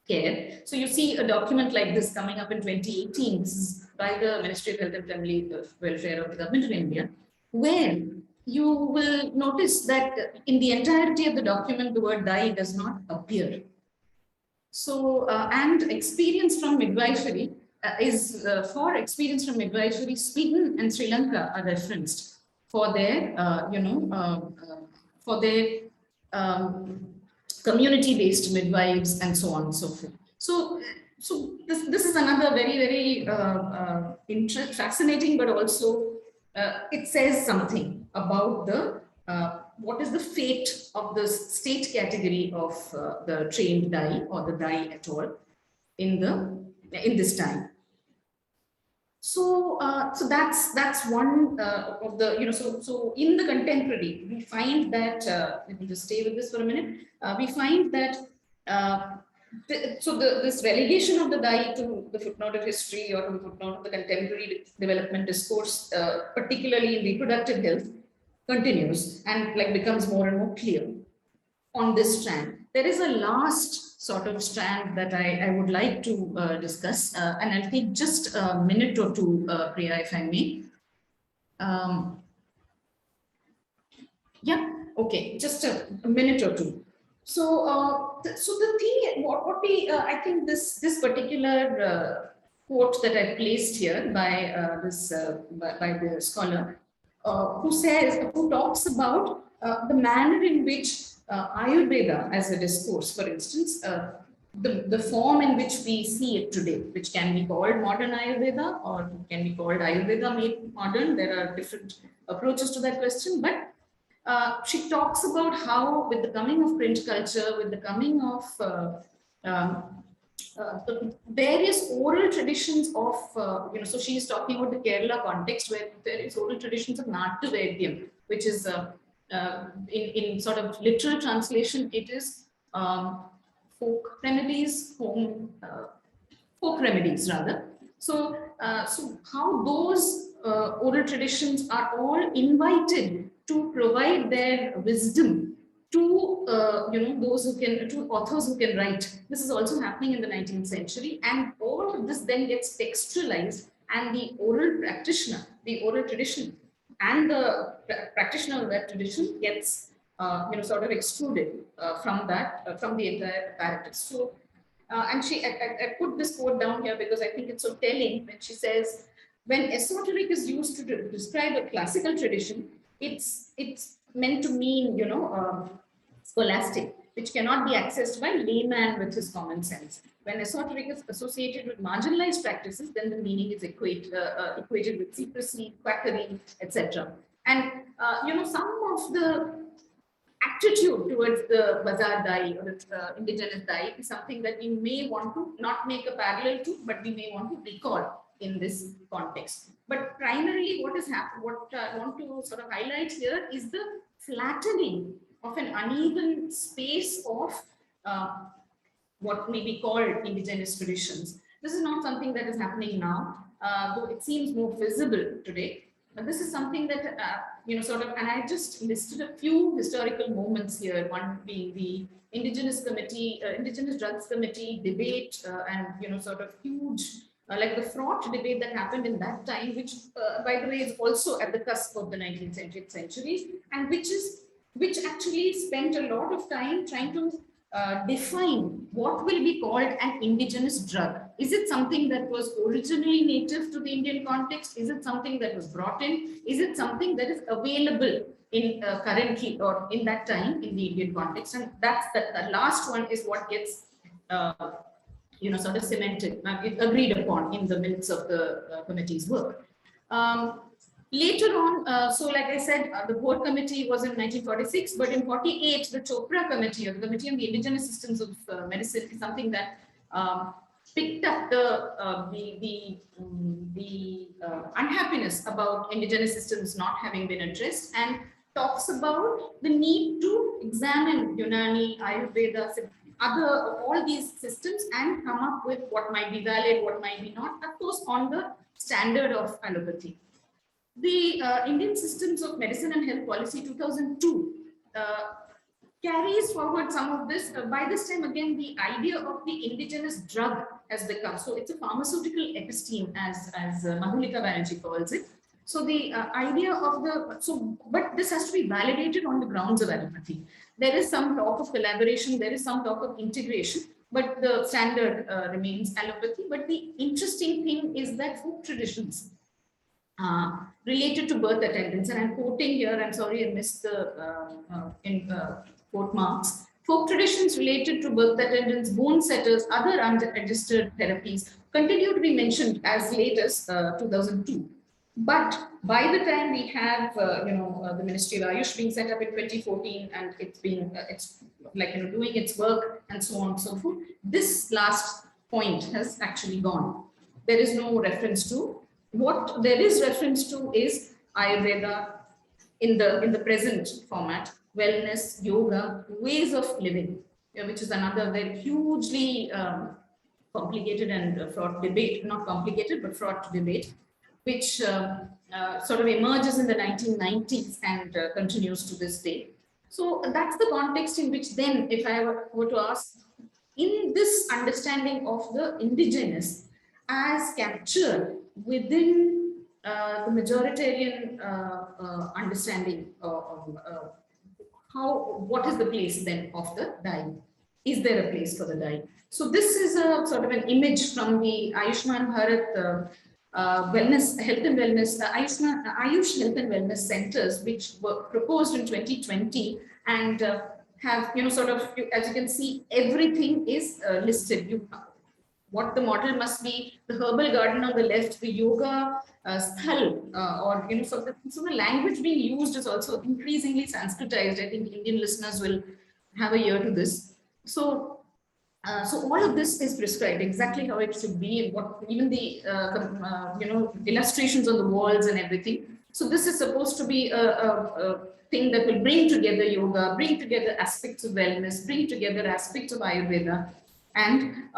Speaker 2: care. So you see a document like this coming up in 2018. This is by the Ministry of Health and Family Welfare of the Government of India, where you will notice that in the entirety of the document, the word DAI does not appear. So, and experience from midwifery for experience from midwifery, Sweden and Sri Lanka are referenced for their, community-based midwives and so on and so forth. So this is another very, very fascinating, but also it says something about the what is the fate of the state category of the trained DAI or the DAI at all in this time. So that's one of the, so in the contemporary, we find that, let me just stay with this for a minute. We find that, this relegation of the dye to the footnote of history or to the footnote of the contemporary development discourse, particularly in reproductive health, continues and like becomes more and more clear on this strand. There is a last sort of strand that I would like to discuss, and I'll take just a minute or two, Priya, if I may. Yeah, okay, just a minute or two. So, so the thing, what we, I think this particular quote that I placed here by by the scholar, who talks about the manner in which Ayurveda as a discourse, for instance, the form in which we see it today, which can be called modern Ayurveda or can be called Ayurveda made modern. There are different approaches to that question, but she talks about how, with the coming of print culture, with the coming of the various oral traditions of, so she's talking about the Kerala context where various oral traditions of Nattu Vaidyam, which is in sort of literal translation, it is folk remedies, folk remedies rather. So, so how those oral traditions are all invited to provide their wisdom to those who can, to authors who can write. This is also happening in the 19th century, and all of this then gets textualized, and the oral practitioner, the oral tradition, and the practitioner of that tradition gets sort of extruded from that, from the entire apparatus. So, and I put this quote down here because I think it's so telling when she says, when esoteric is used to describe a classical tradition, it's meant to mean, scholastic, which cannot be accessed by layman with his common sense. When esoteric is associated with marginalized practices, then the meaning is equated with secrecy, quackery, etc. And some of the attitude towards the bazaar dye or the indigenous dye is something that we may want to not make a parallel to, but we may want to recall in this context. But primarily what is happening, what I want to sort of highlight here is the flattening of an uneven space of what may be called indigenous traditions. This is not something that is happening now, though it seems more visible today. But this is something that, sort of, and I just listed a few historical moments here, one being the Indigenous Committee, Indigenous Drugs Committee debate, and, sort of huge, like the fraught debate that happened in that time, which, by the way, is also at the cusp of the 19th century, and which actually spent a lot of time trying to define what will be called an indigenous drug. Is it something that was originally native to the Indian context? Is it something that was brought in? Is it something that is available in currently or in that time in the Indian context? And that's the last one is what gets sort of cemented, agreed upon in the minutes of the committee's work. Later on, so like I said, the board committee was in 1946, but in 48, the Chopra committee, or the Committee on the Indigenous Systems of Medicine, is something that picked up the unhappiness about indigenous systems not having been addressed, and talks about the need to examine Unani, Ayurveda, all these systems and come up with what might be valid, what might be not, of course, on the standard of allopathy. The Indian Systems of Medicine and Health Policy 2002 carries forward some of this. By this time, again, the idea of the indigenous drug has become, so it's a pharmaceutical episteme, as Madhulika Banerjee calls it. So the idea of but this has to be validated on the grounds of allopathy. There is some talk of collaboration, there is some talk of integration, but the standard remains allopathy. But the interesting thing is that folk traditions related to birth attendance, and I'm quoting here, I'm sorry I missed the quote marks. Folk traditions related to birth attendance, bone setters, other unregistered therapies continue to be mentioned as late as 2002. But by the time we have, the Ministry of Ayush being set up in 2014, and it's being, it's like, doing its work and so on and so forth, this last point has actually gone. There is no reference to what there is reference to is Ayurveda in the present format, wellness, yoga, ways of living, which is another very hugely complicated and fraught debate, not complicated, but fraught debate, which sort of emerges in the 1990s and continues to this day. So that's the context in which then, if I were to ask, in this understanding of the indigenous as captured within the majoritarian understanding of what is the place then of the Dai? Is there a place for the Dai? So this is a sort of an image from the Ayushman Bharat wellness, health and wellness, Ayush health and wellness centers, which were proposed in 2020 and have, sort of, as you can see, everything is listed. What the model must be, the herbal garden on the left, the yoga sthal, or, so the language being used is also increasingly Sanskritized. I think Indian listeners will have a ear to this. So all of this is prescribed exactly how it should be, and what even the illustrations on the walls and everything. So this is supposed to be a thing that will bring together yoga, bring together aspects of wellness, bring together aspects of Ayurveda, and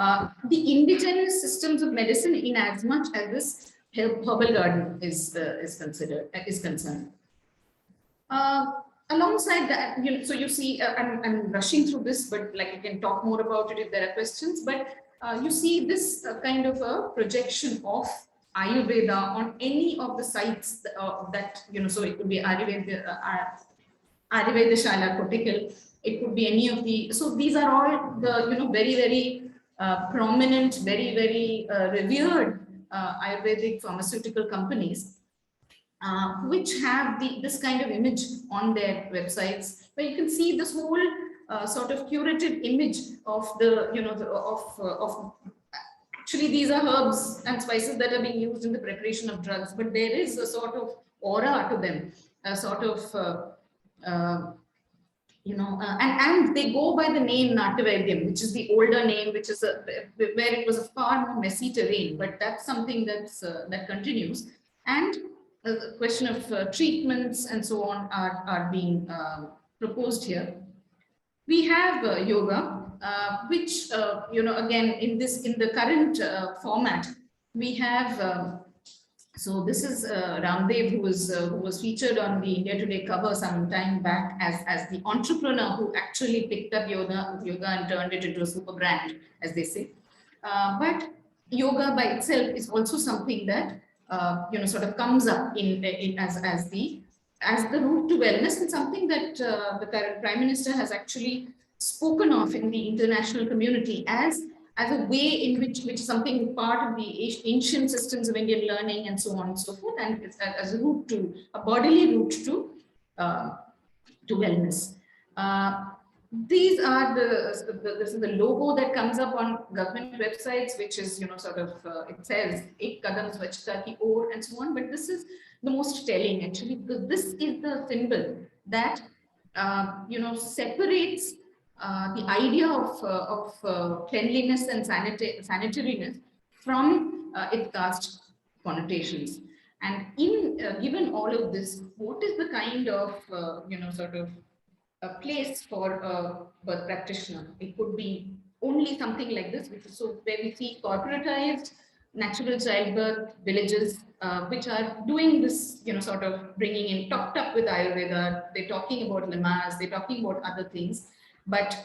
Speaker 2: the indigenous systems of medicine in as much as this herbal garden is concerned. Alongside that, so you see, I'm rushing through this, but like I can talk more about it if there are questions. But you see this kind of a projection of Ayurveda on any of the sites that, so it could be Ayurveda Shala, Kotikal, it could be any of the, so these are all the, very, very prominent, very, very revered Ayurvedic pharmaceutical companies. Which have this kind of image on their websites, where you can see this whole sort of curative image of the, of actually these are herbs and spices that are being used in the preparation of drugs, but there is a sort of aura to them, a sort of, and they go by the name Natavedyam, which is the older name, which is where it was a far more messy terrain, but that's something that's that continues. And the question of treatments and so on are being proposed here. We have yoga, which again in the current format we have. So this is Ramdev, who was featured on the India Today cover some time back as the entrepreneur who actually picked up yoga and turned it into a super brand, as they say. But yoga by itself is also something that sort of comes up in as the route to wellness, and something that the current Prime Minister has actually spoken of in the international community as a way in which something part of the ancient systems of Indian learning and so on and so forth, and it's as a route to a bodily route to wellness. These are this is the logo that comes up on government websites, which is, sort of, it says Ek Kadam Swachhta Ki Or and so on. But this is the most telling, actually, because this is the symbol that, separates the idea of cleanliness and sanitariness from its caste connotations. And in given all of this, what is the kind of, sort of a place for a birth practitioner? It could be only something like this, which is so where we see corporatized natural childbirth villages, which are doing this, sort of bringing in, topped up with Ayurveda. They're talking about limas, they're talking about other things, but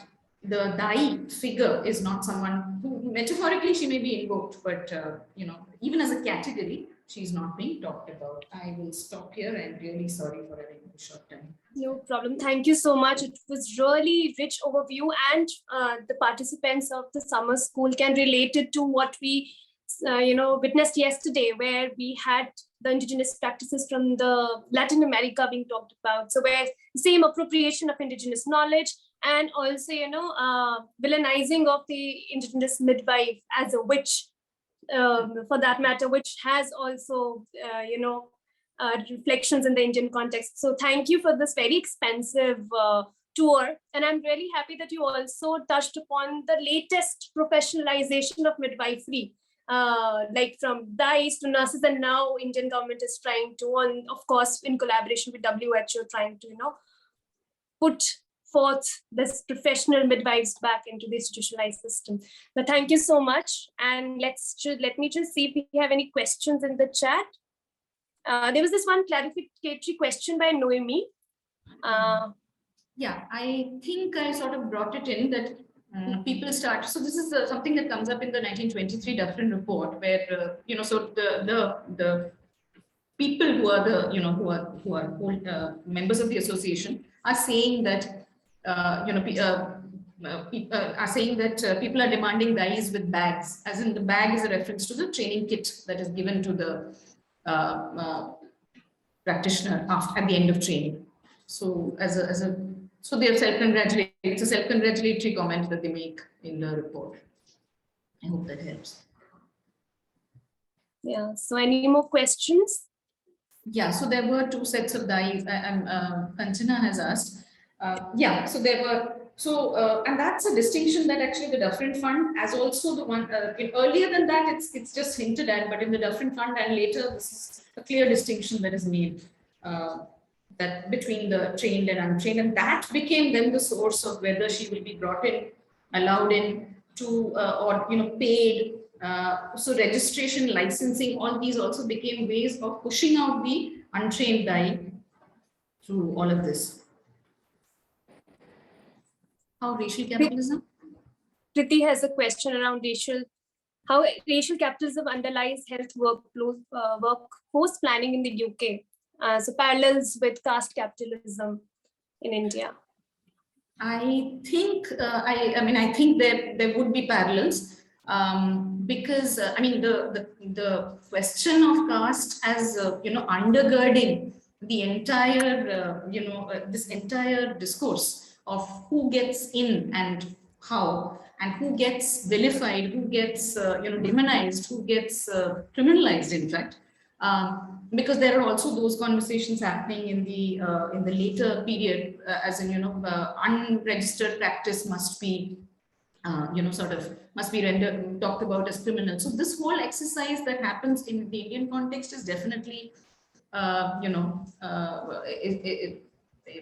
Speaker 2: the Dai figure is not someone who, metaphorically, she may be invoked, but even as a category, she's not being talked about. I will stop here. I'm really sorry for having a short time.
Speaker 1: No problem. Thank you so much. It was really rich overview, and the participants of the summer school can relate it to what we witnessed yesterday, where we had the indigenous practices from the Latin America being talked about. So where the same appropriation of indigenous knowledge, and also villainizing of the indigenous midwife as a witch, for that matter, which has also reflections in the Indian context. So thank you for this very expensive tour. And I'm really happy that you also touched upon the latest professionalization of midwifery, like from dyes to nurses, and now Indian government is trying to, and of course in collaboration with WHO, trying to put forth this professional midwives back into the institutionalized system. But thank you so much, and let me just see if we have any questions in the chat. There was this one clarificatory question by Noemi.
Speaker 2: Yeah, I think I sort of brought it in that people start. So this is something that comes up in the 1923 Dufferin report, where so the people who are the who are old, members of the association are saying that are saying that people are demanding dyes with bags, as in the bag is a reference to the training kit that is given to the practitioner at the end of training. So so they are self-congratulatory. It's a self-congratulatory comment that they make in the report. I hope that helps.
Speaker 1: Yeah. So any more questions?
Speaker 2: Yeah. So there were 2 sets of dyes. Kanchana has asked. Yeah. So there were. So and that's a distinction that actually the Dufferin Fund, as also the one earlier than that, it's just hinted at, but in the Dufferin Fund and later, this is a clear distinction that is made. That between the trained and untrained, and that became then the source of whether she will be brought in, allowed in to, or paid. So registration, licensing, all these also became ways of pushing out the untrained dye through all of this. How racial capitalism?
Speaker 1: Priti has a question around how racial capitalism underlies health workforce planning in the UK. So parallels with caste capitalism in India.
Speaker 2: I think I think there would be parallels because the question of caste as undergirding the entire this entire discourse of who gets in and how, and who gets vilified, who gets demonized, who gets criminalized, in fact. Because there are also those conversations happening in the later period, as in unregistered practice must be must be talked about as criminal. So this whole exercise that happens in the Indian context is definitely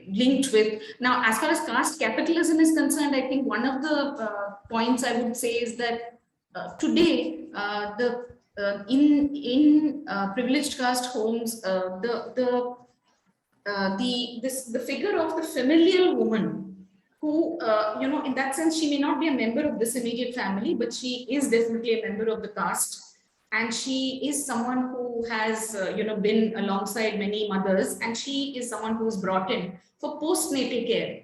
Speaker 2: linked with. Now, as far as caste capitalism is concerned, I think one of the points I would say is that today in privileged caste homes, the figure of the familial woman, who in that sense she may not be a member of this immediate family, but she is definitely a member of the caste, and she is someone who has been alongside many mothers, and she is someone who is brought in for postnatal care.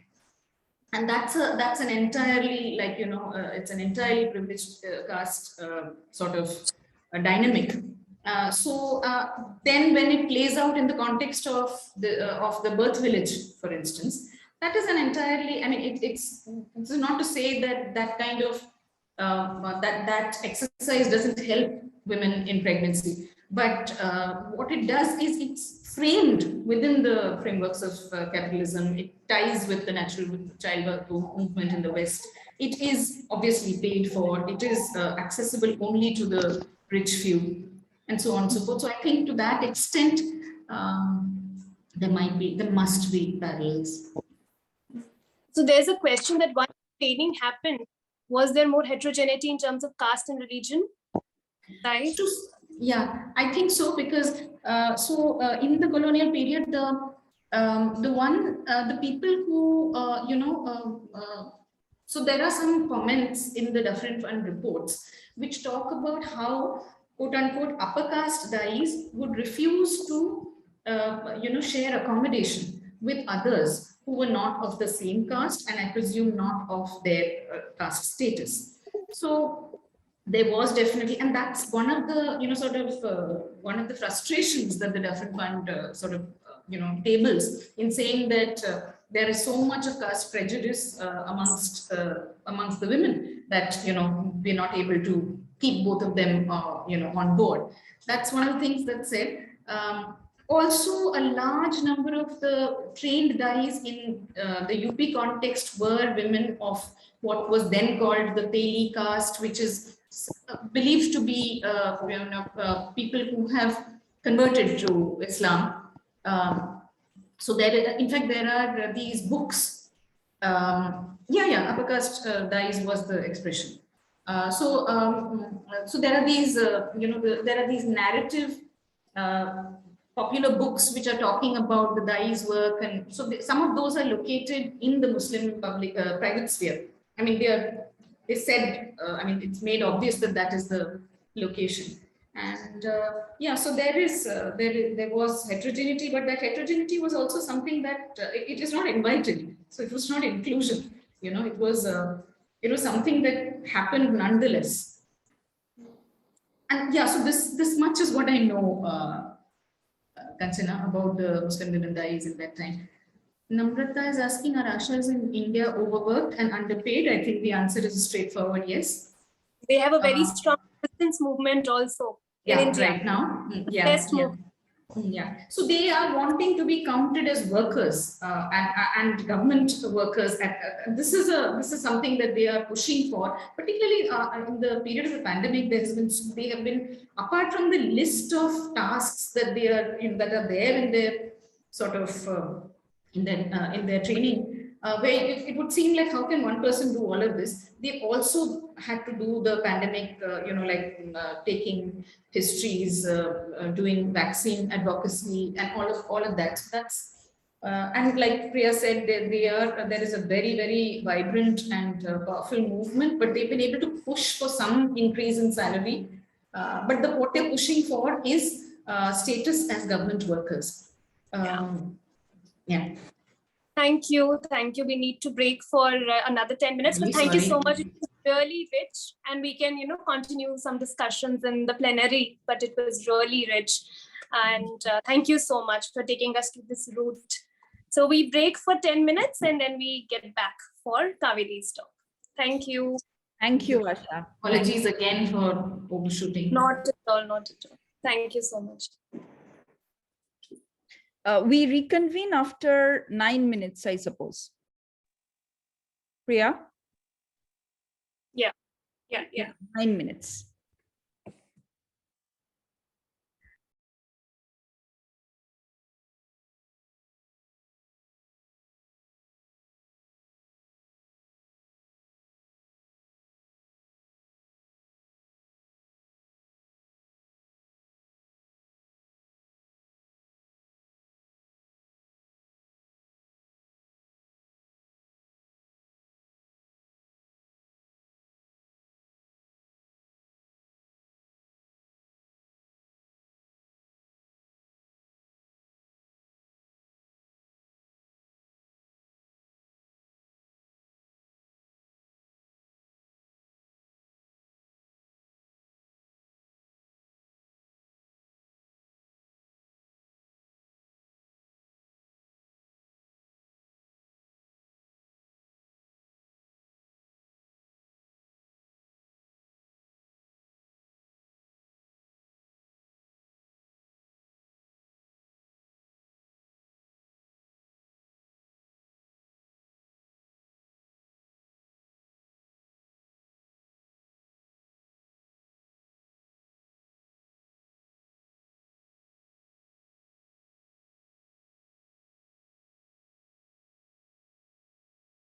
Speaker 2: And that's an entirely it's an entirely privileged caste sort of dynamic. So then when it plays out in the context of the birth village, for instance, that is an entirely, it's not to say that kind of that exercise doesn't help women in pregnancy, but what it does is it's framed within the frameworks of capitalism. It ties with the natural childbirth movement in the West. It is obviously paid for. It is accessible only to the rich few, and so on and so forth. So I think to that extent, there must be parallels.
Speaker 1: So there's a question that once training happened, was there more heterogeneity in terms of caste and religion? Right?
Speaker 2: Yeah, I think so, because in the colonial period, the people who so there are some comments in the Dufferin Fund reports which talk about how quote unquote upper caste dyes would refuse to share accommodation with others who were not of the same caste, and I presume not of their caste status. So there was definitely, and that's one of the one of the frustrations that the Dufferin Fund tables in saying that there is so much of caste prejudice amongst the women that we're not able to keep both of them on board. That's one of the things that's said. Also, a large number of the trained dyes in the UP context were women of what was then called the Peli caste, which is believed to be people who have converted to Islam. So in fact, there are these books. Upper caste dyes was the expression. So there are these, there are these narrative popular books which are talking about the dyes work, and so some of those are located in the Muslim public private sphere. I mean, they said, I mean, it's made obvious that that is the location. And so there was heterogeneity, but that heterogeneity was also something that it is not invited. So it was not inclusion. It was something that happened nonetheless. And so this much is what I know, Kancana, about the Muslim women dyes in that time. Namrata is asking, are Ashas in India overworked and underpaid? I think the answer is a straightforward yes.
Speaker 1: They have a very strong resistance movement also in India.
Speaker 2: Right now. So they are wanting to be counted as workers and government workers. This is something that they are pushing for, particularly in the period of the pandemic. They have been, apart from the list of tasks that they are that are there in their sort of in their training, where it would seem like, how can one person do all of this? They also had to do the pandemic, taking histories, doing vaccine advocacy, and all of that. So that's and like Priya said, there is a very, very vibrant and powerful movement, but they've been able to push for some increase in salary. But what they're pushing for is status as government workers.
Speaker 1: Thank you. We need to break for another 10 minutes. But thank you so much. It was really rich, and we can, continue some discussions in the plenary. But it was really rich, and thank you so much for taking us to this route. So we break for 10 minutes, and then we get back for Kaveri's talk. Thank you.
Speaker 3: Thank you, Asha.
Speaker 2: Apologies again for overshooting.
Speaker 1: Not at all. Thank you so much.
Speaker 3: We reconvene after 9 minutes, I suppose. Priya?
Speaker 1: Yeah.
Speaker 3: 9 minutes.